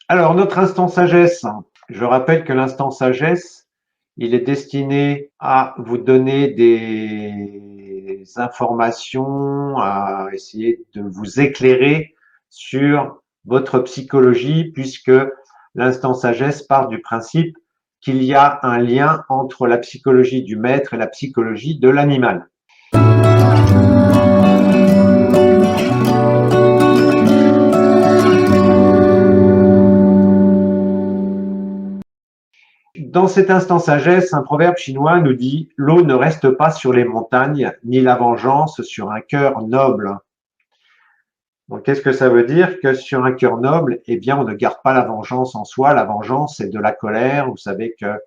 Alors, notre instant sagesse, je rappelle que l'instant sagesse, il est destiné à vous donner des informations, à essayer de vous éclairer sur votre psychologie, puisque l'instant sagesse part du principe qu'il y a un lien entre la psychologie du maître et la psychologie de l'animal. Dans cet instant sagesse, un proverbe chinois nous dit « L'eau ne reste pas sur les montagnes, ni la vengeance sur un cœur noble ». Donc, qu'est-ce que ça veut dire? Que sur un cœur noble, eh bien, on ne garde pas la vengeance en soi. La vengeance, c'est de la colère. Vous savez que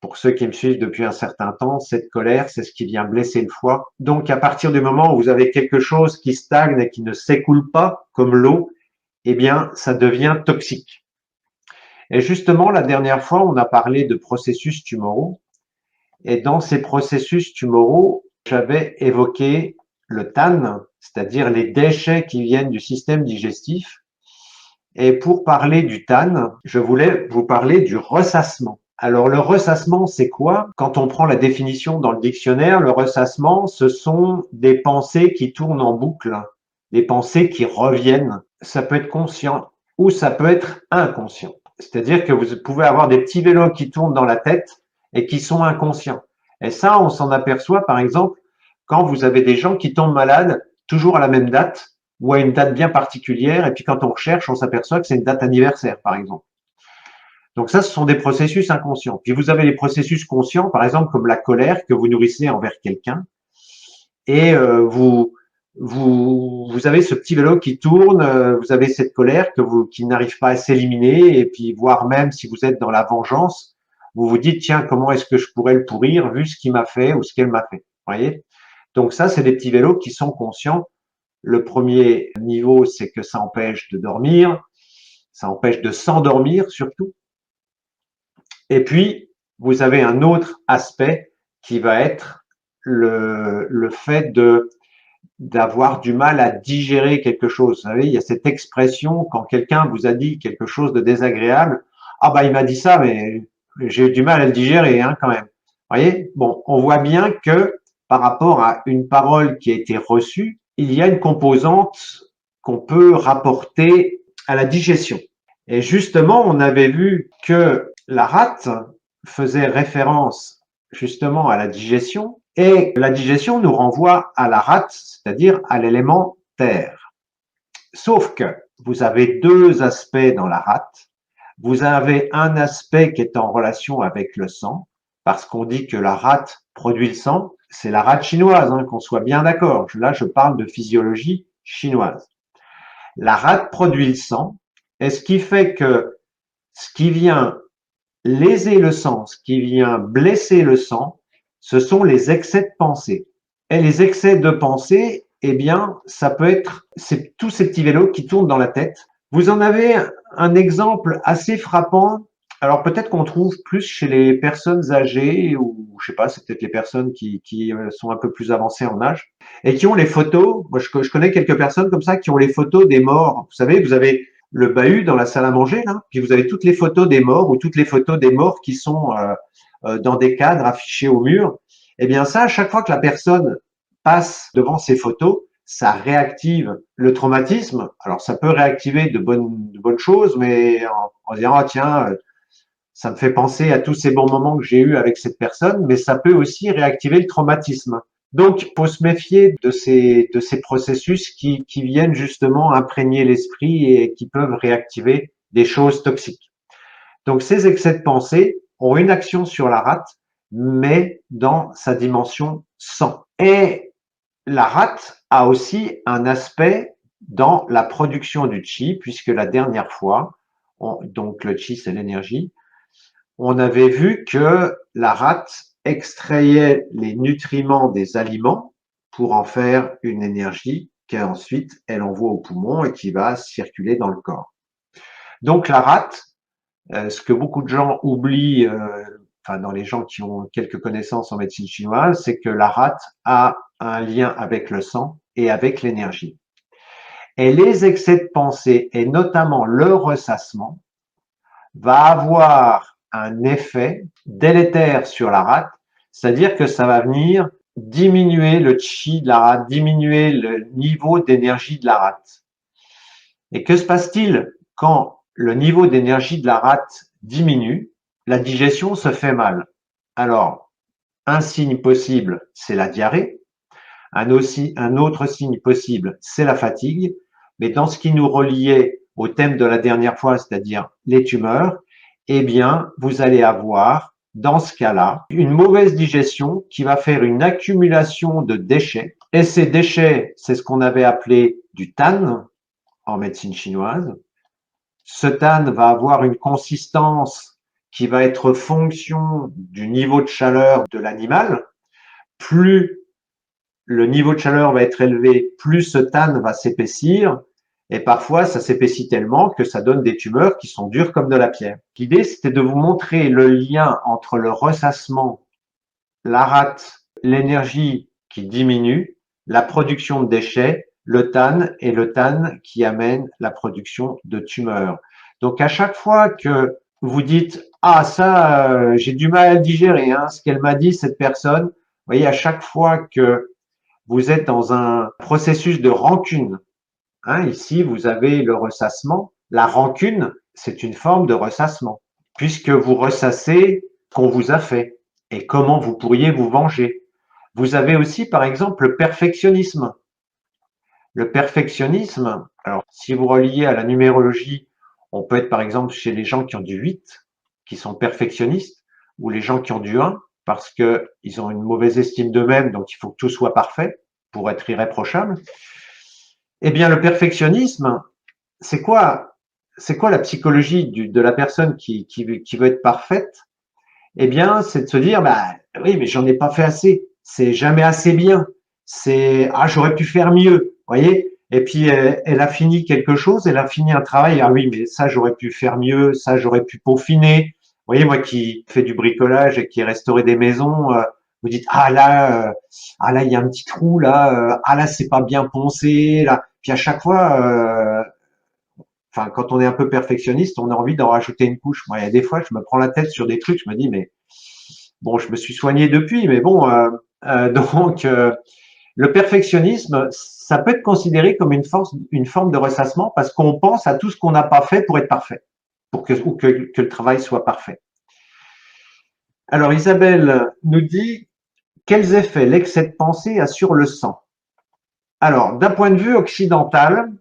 pour ceux qui me suivent depuis un certain temps, cette colère, c'est ce qui vient blesser le foie. Donc, à partir du moment où vous avez quelque chose qui stagne et qui ne s'écoule pas, comme l'eau, eh bien, ça devient toxique. Et justement, la dernière fois, on a parlé de processus tumoraux. Et dans ces processus tumoraux, j'avais évoqué le TAN, c'est-à-dire les déchets qui viennent du système digestif. Et pour parler du TAN, je voulais vous parler du ressassement. Alors le ressassement, c'est quoi? Quand on prend la définition dans le dictionnaire, le ressassement, ce sont des pensées qui tournent en boucle, des pensées qui reviennent. Ça peut être conscient ou ça peut être inconscient. C'est-à-dire que vous pouvez avoir des petits vélos qui tournent dans la tête et qui sont inconscients. Et ça, on s'en aperçoit par exemple quand vous avez des gens qui tombent malades toujours à la même date ou à une date bien particulière, et puis quand on recherche, on s'aperçoit que c'est une date anniversaire, par exemple. Donc ça, ce sont des processus inconscients. Puis vous avez les processus conscients, par exemple comme la colère que vous nourrissez envers quelqu'un, et vous avez ce petit vélo qui tourne, vous avez cette colère qui n'arrive pas à s'éliminer, et puis voire même si vous êtes dans la vengeance, vous vous dites tiens comment est-ce que je pourrais le pourrir vu ce qu'il m'a fait ou ce qu'elle m'a fait. Vous voyez. Donc ça, c'est des petits vélos qui sont conscients. Le premier niveau, c'est que ça empêche de dormir, ça empêche de s'endormir surtout. Et puis, vous avez un autre aspect qui va être le fait d'avoir du mal à digérer quelque chose. Vous savez, il y a cette expression quand quelqu'un vous a dit quelque chose de désagréable. Ah bah il m'a dit ça, mais j'ai eu du mal à le digérer hein, quand même. Vous voyez, bon, on voit bien que par rapport à une parole qui a été reçue, il y a une composante qu'on peut rapporter à la digestion. Et justement, on avait vu que la rate faisait référence justement à la digestion et la digestion nous renvoie à la rate, c'est-à-dire à l'élément terre. Sauf que vous avez deux aspects dans la rate. Vous avez un aspect qui est en relation avec le sang, parce qu'on dit que la rate produit le sang. C'est la rate chinoise, hein, qu'on soit bien d'accord. Là, je parle de physiologie chinoise. La rate produit le sang, et ce qui fait que ce qui vient léser le sang, ce qui vient blesser le sang, ce sont les excès de pensée. Et les excès de pensée, eh bien, ça peut être tous ces petits vélos qui tournent dans la tête. Vous en avez un exemple assez frappant. Alors peut-être qu'on trouve plus chez les personnes âgées ou je sais pas, c'est peut-être les personnes qui sont un peu plus avancées en âge et qui ont les photos. Moi, je connais quelques personnes comme ça qui ont les photos des morts. Vous savez, vous avez le bahut dans la salle à manger, là, puis vous avez toutes les photos des morts ou toutes les photos des morts qui sont dans des cadres affichés au mur. Eh bien ça, à chaque fois que la personne passe devant ces photos, ça réactive le traumatisme. Alors ça peut réactiver de bonnes choses, mais en disant ah, tiens, ça me fait penser à tous ces bons moments que j'ai eus avec cette personne, mais ça peut aussi réactiver le traumatisme. Donc, il faut se méfier de ces processus qui viennent justement imprégner l'esprit et qui peuvent réactiver des choses toxiques. Donc, ces excès de pensée ont une action sur la rate, mais dans sa dimension sang. Et la rate a aussi un aspect dans la production du chi, puisque la dernière fois, donc le chi c'est l'énergie, on avait vu que la rate extrayait les nutriments des aliments pour en faire une énergie qu'ensuite elle envoie au poumon et qui va circuler dans le corps. Donc la rate, ce que beaucoup de gens oublient, enfin dans les gens qui ont quelques connaissances en médecine chinoise, c'est que la rate a un lien avec le sang et avec l'énergie. Et les excès de pensée, et notamment le ressassement, va avoir un effet délétère sur la rate, c'est-à-dire que ça va venir diminuer le chi de la rate, diminuer le niveau d'énergie de la rate. Et que se passe-t-il quand le niveau d'énergie de la rate diminue? La digestion se fait mal. Alors, un signe possible, c'est la diarrhée. Un autre signe possible, c'est la fatigue. Mais dans ce qui nous reliait au thème de la dernière fois, c'est-à-dire les tumeurs, eh bien, vous allez avoir, dans ce cas-là, une mauvaise digestion qui va faire une accumulation de déchets. Et ces déchets, c'est ce qu'on avait appelé du tan en médecine chinoise. Ce tan va avoir une consistance qui va être fonction du niveau de chaleur de l'animal. Plus le niveau de chaleur va être élevé, plus ce tan va s'épaissir. Et parfois, ça s'épaissit tellement que ça donne des tumeurs qui sont dures comme de la pierre. L'idée, c'était de vous montrer le lien entre le ressassement, la rate, l'énergie qui diminue, la production de déchets, le tan et le tan qui amène la production de tumeurs. Donc, à chaque fois que vous dites « Ah, ça, j'ai du mal à le digérer, hein, ce qu'elle m'a dit, cette personne », vous voyez, à chaque fois que vous êtes dans un processus de rancune. Hein, ici, vous avez le ressassement. La rancune, c'est une forme de ressassement, puisque vous ressassez ce qu'on vous a fait et comment vous pourriez vous venger. Vous avez aussi, par exemple, le perfectionnisme. Le perfectionnisme, alors si vous reliez à la numérologie, on peut être par exemple chez les gens qui ont du 8, qui sont perfectionnistes, ou les gens qui ont du 1, parce qu'ils ont une mauvaise estime d'eux-mêmes, donc il faut que tout soit parfait pour être irréprochable. Eh bien, le perfectionnisme, c'est quoi? C'est quoi la psychologie de la personne qui veut être parfaite? Eh bien, c'est de se dire, bah oui, mais j'en ai pas fait assez. C'est jamais assez bien. C'est ah, j'aurais pu faire mieux. Voyez? Et puis elle a fini quelque chose, elle a fini un travail. Ah oui, mais ça j'aurais pu faire mieux, ça j'aurais pu peaufiner. Vous voyez, moi qui fais du bricolage et qui ai restauré des maisons, vous dites ah là il y a un petit trou là, ah là c'est pas bien poncé là. Puis à chaque fois, enfin quand on est un peu perfectionniste, on a envie d'en rajouter une couche. Moi, il y a des fois, je me prends la tête sur des trucs, je me dis mais bon, je me suis soigné depuis, mais bon, donc le perfectionnisme, ça peut être considéré comme une forme de ressassement parce qu'on pense à tout ce qu'on n'a pas fait pour être parfait, pour que le travail soit parfait. Alors Isabelle nous dit quels effets l'excès de pensée a sur le sang. Alors d'un point de vue occidental,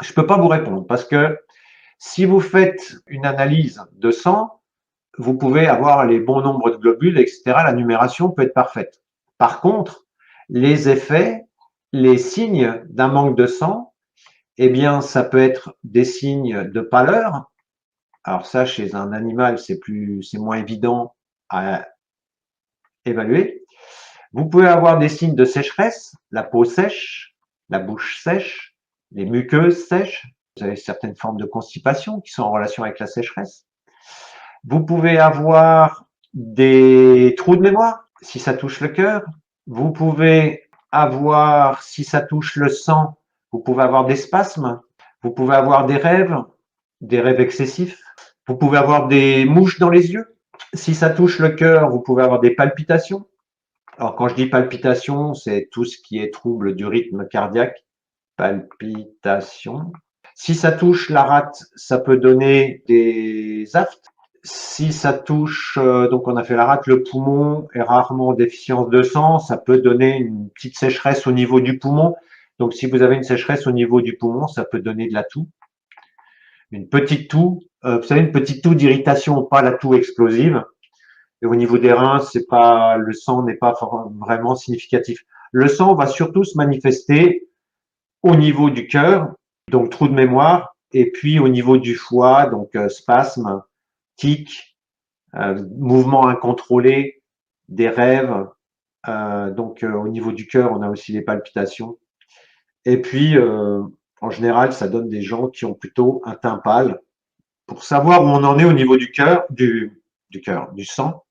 je peux pas vous répondre parce que si vous faites une analyse de sang, vous pouvez avoir les bons nombres de globules, etc. La numération peut être parfaite. Par contre, les effets, les signes d'un manque de sang, eh bien, ça peut être des signes de pâleur. Alors ça, chez un animal, c'est moins évident à évaluer. Vous pouvez avoir des signes de sécheresse, la peau sèche, la bouche sèche, les muqueuses sèches. Vous avez certaines formes de constipation qui sont en relation avec la sécheresse. Vous pouvez avoir des trous de mémoire si ça touche le cœur. Vous pouvez avoir, si ça touche le sang, vous pouvez avoir des spasmes. Vous pouvez avoir des rêves excessifs. Vous pouvez avoir des mouches dans les yeux. Si ça touche le cœur, vous pouvez avoir des palpitations. Alors quand je dis palpitations, c'est tout ce qui est trouble du rythme cardiaque. Palpitations. Si ça touche la rate, ça peut donner des aftes. Si ça touche, donc on a fait la rate, le poumon et rarement déficience de sang, ça peut donner une petite sécheresse au niveau du poumon. Donc si vous avez une sécheresse au niveau du poumon, ça peut donner de la toux. Une petite toux, vous savez, une petite toux d'irritation, pas la toux explosive. Et au niveau des reins, c'est pas, le sang n'est pas vraiment significatif. Le sang va surtout se manifester au niveau du cœur, donc trou de mémoire, et puis au niveau du foie, donc spasme, tic, mouvements incontrôlés, des rêves. Donc au niveau du cœur, on a aussi les palpitations. Et puis en général, ça donne des gens qui ont plutôt un teint pâle. Pour savoir où on en est au niveau du cœur, du sang,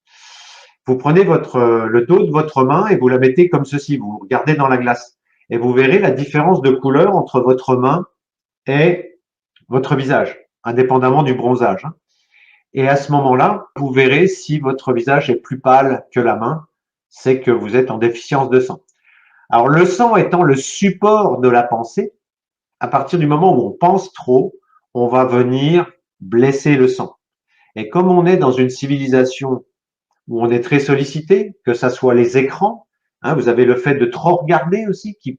vous prenez le dos de votre main et vous la mettez comme ceci. Vous regardez dans la glace et vous verrez la différence de couleur entre votre main et votre visage. indépendamment du bronzage, hein. Et à ce moment-là, vous verrez si votre visage est plus pâle que la main, c'est que vous êtes en déficience de sang. Alors le sang étant le support de la pensée, à partir du moment où on pense trop, on va venir blesser le sang. Et comme on est dans une civilisation où on est très sollicité, que ça soit les écrans, hein, vous avez le fait de trop regarder aussi qui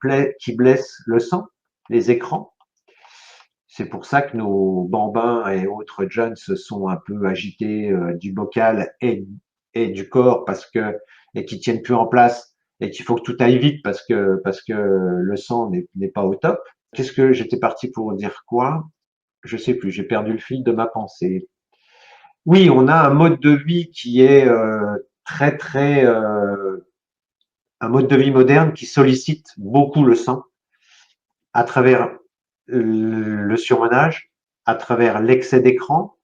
blesse le sang, les écrans. C'est pour ça que nos bambins et autres jeunes se sont un peu agités du bocal et du corps et qui tiennent plus en place et qu'il faut que tout aille vite parce que le sang n'est pas au top. Qu'est-ce que j'étais parti pour dire quoi? Je sais plus, j'ai perdu le fil de ma pensée. Oui, on a un mode de vie qui est très un mode de vie moderne qui sollicite beaucoup le sang à travers le surmenage, à travers l'excès d'écran,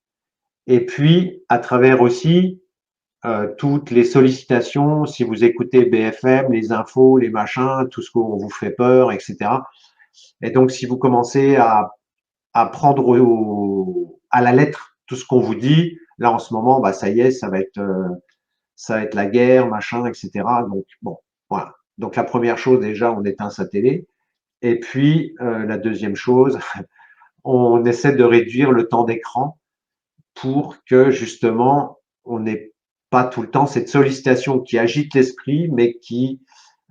et puis à travers aussi toutes les sollicitations, si vous écoutez BFM, les infos, les machins, tout ce qu'on vous fait peur, etc. Et donc, si vous commencez à prendre à la lettre tout ce qu'on vous dit, là en ce moment, bah ça y est, ça va être la guerre, machin, etc. Donc bon, voilà. Donc la première chose déjà, on éteint sa télé. Et puis la deuxième chose, on essaie de réduire le temps d'écran pour que justement on n'ait pas tout le temps cette sollicitation qui agite l'esprit, mais qui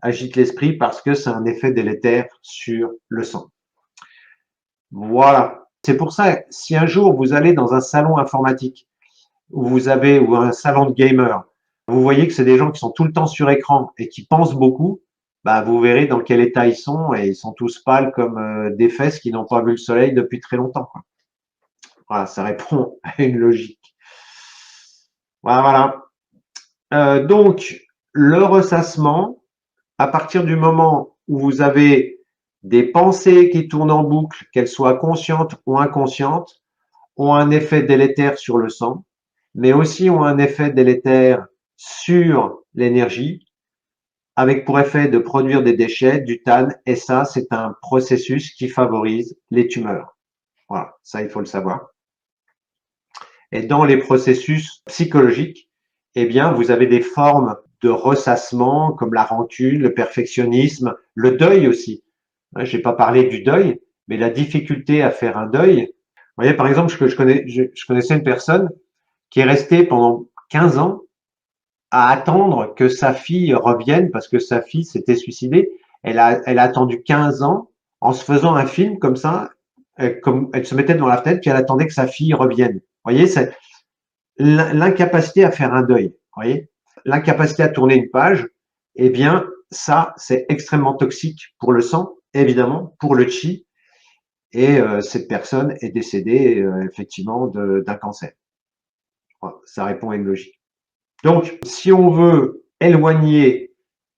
agite l'esprit parce que c'est un effet délétère sur le sang. Voilà. C'est pour ça, si un jour vous allez dans un salon informatique où ou un salon de gamer, vous voyez que c'est des gens qui sont tout le temps sur écran et qui pensent beaucoup, bah vous verrez dans quel état ils sont et ils sont tous pâles comme des fesses qui n'ont pas vu le soleil depuis très longtemps, quoi. Voilà, ça répond à une logique. Voilà, voilà. Donc, le ressassement, à partir du moment où vous avez des pensées qui tournent en boucle, qu'elles soient conscientes ou inconscientes, ont un effet délétère sur le sang, mais aussi ont un effet délétère sur l'énergie, avec pour effet de produire des déchets, du TAN, et ça, c'est un processus qui favorise les tumeurs. Voilà, ça, il faut le savoir. Et dans les processus psychologiques, eh bien, vous avez des formes de ressassement comme la rancune, le perfectionnisme, le deuil aussi. Je n'ai pas parlé du deuil, mais la difficulté à faire un deuil. Vous voyez, par exemple, je connaissais une personne qui est restée pendant 15 ans à attendre que sa fille revienne parce que sa fille s'était suicidée. Elle a attendu 15 ans en se faisant un film comme ça, comme elle se mettait devant la fenêtre, puis elle attendait que sa fille revienne. Vous voyez, c'est l'incapacité à faire un deuil. Vous voyez, l'incapacité à tourner une page, eh bien, ça, c'est extrêmement toxique pour le sang, évidemment, pour le chi. Et cette personne est décédée effectivement d'un cancer. Voilà, ça répond à une logique. Donc, si on veut éloigner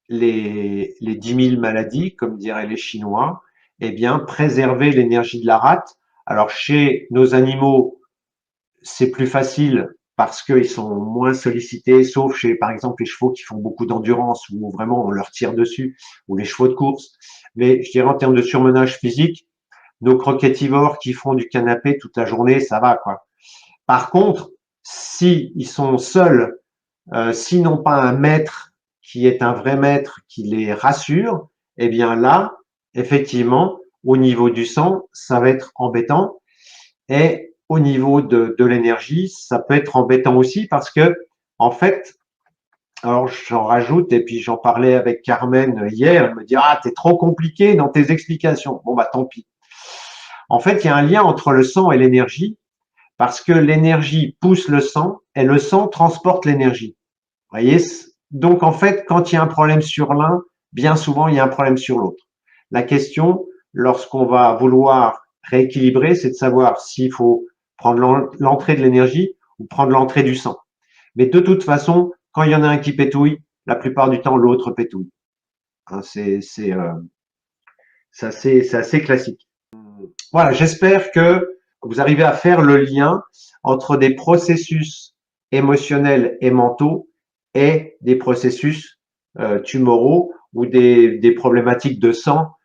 les 10 000 maladies, comme diraient les Chinois, eh bien, préserver l'énergie de la rate. Alors, chez nos animaux, c'est plus facile parce qu'ils sont moins sollicités, sauf chez, par exemple, les chevaux qui font beaucoup d'endurance, où vraiment on leur tire dessus, ou les chevaux de course. Mais je dirais en termes de surmenage physique, nos croquetivores qui font du canapé toute la journée, ça va, quoi. Par contre, si ils sont seuls, s'ils n'ont pas un maître qui est un vrai maître qui les rassure, eh bien là, effectivement, au niveau du sang, ça va être embêtant. Et au niveau de l'énergie, ça peut être embêtant aussi parce que, en fait, alors j'en rajoute, et puis j'en parlais avec Carmen hier, elle me dit, ah, t'es trop compliqué dans tes explications. Bon, bah tant pis. En fait, il y a un lien entre le sang et l'énergie parce que l'énergie pousse le sang et le sang transporte l'énergie. Vous voyez? Donc, en fait, quand il y a un problème sur l'un, bien souvent, il y a un problème sur l'autre. La question, lorsqu'on va vouloir rééquilibrer, c'est de savoir s'il faut prendre l'entrée de l'énergie ou prendre l'entrée du sang. Mais de toute façon, quand il y en a un qui pétouille, la plupart du temps, l'autre pétouille. Hein, c'est assez classique. Voilà, j'espère que vous arrivez à faire le lien entre des processus émotionnels et mentaux et des processus tumoraux ou des problématiques de sang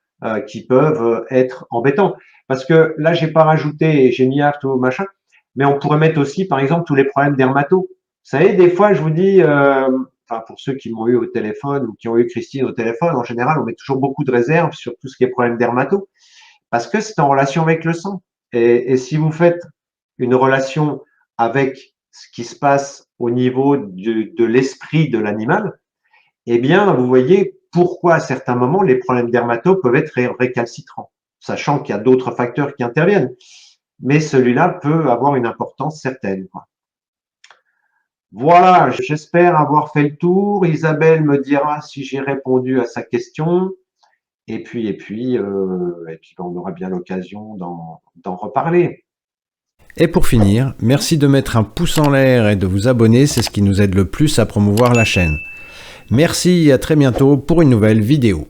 qui peuvent être embêtants. Parce que là, j'ai pas rajouté Géniac ou machin, mais on pourrait mettre aussi, par exemple, tous les problèmes dermato. Vous savez, des fois, je vous dis, enfin, pour ceux qui m'ont eu au téléphone ou qui ont eu Christine au téléphone, en général, on met toujours beaucoup de réserves sur tout ce qui est problème dermato, parce que c'est en relation avec le sang. Et si vous faites une relation avec ce qui se passe au niveau de l'esprit de l'animal, eh bien, vous voyez pourquoi à certains moments les problèmes dermato peuvent être récalcitrants, sachant qu'il y a d'autres facteurs qui interviennent. Mais celui-là peut avoir une importance certaine. Voilà, j'espère avoir fait le tour. Isabelle me dira si j'ai répondu à sa question. Et puis, on aura bien l'occasion d'en reparler. Et pour finir, merci de mettre un pouce en l'air et de vous abonner, c'est ce qui nous aide le plus à promouvoir la chaîne. Merci et à très bientôt pour une nouvelle vidéo.